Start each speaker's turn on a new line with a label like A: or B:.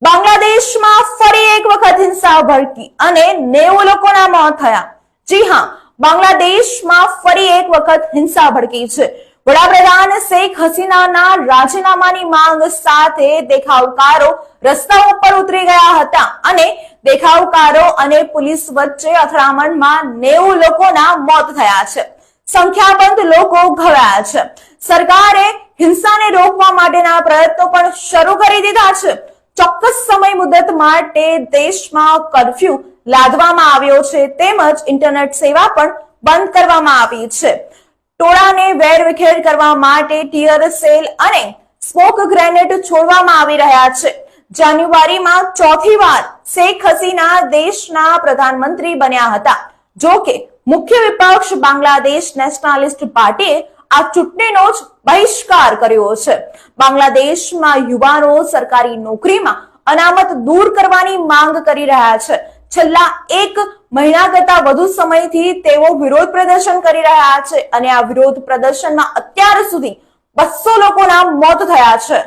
A: બાંગ્લાદેશમાં ફરી એક વખત હિંસા ભડકી અને 90 લોકોના મોત થયા। જી હા, બાંગ્લાદેશમાં ફરી એક વખત હિંસા ભડકી છે। વડાપ્રધાન શેખ હસીનાના રાજીનામાની માંગ સાથે દેખાવકારો રસ્તા ઉપર ઉતરી ગયા હતા અને દેખાવકારો અને પોલીસ વચ્ચે અથડામણમાં 90 લોકોના મોત થયા છે। સંખ્યાબંધ લોકો ઘવાયા છે। સરકારે હિંસાને રોકવા માટેના પ્રયત્નો પણ શરૂ કરી દીધા છે। ચોક્કસ સમય મુદત માટે દેશમાં કર્ફ્યુ લાદવામાં આવ્યો છે તેમજ ઇન્ટરનેટ સેવા પણ બંધ કરવામાં આવી છે। ટોળાને વેરવિખેર કરવા માટે ટીયર સેલ અને સ્મોક ગ્રેનેડ છોડવામાં આવી રહ્યા છે। જાન્યુઆરીમાં ચોથી વાર શેખ હસીના દેશના પ્રધાનમંત્રી બન્યા હતા। જો કે મુખ્ય વિપક્ષ બાંગ્લાદેશ નેશનાલિસ્ટ પાર્ટીએ આ ચૂંટણીનો જ બહિષ્કાર કર્યો છે। બાંગ્લાદેશમાં યુવાનો સરકારી નોકરીમાં અનામત દૂર કરવાની માંગ કરી રહ્યા છે। છેલ્લા એક મહિના કરતા વધુ સમયથી તેઓ વિરોધ પ્રદર્શન કરી રહ્યા છે અને આ વિરોધ પ્રદર્શનમાં અત્યાર સુધી 200 લોકોના મોત થયા છે।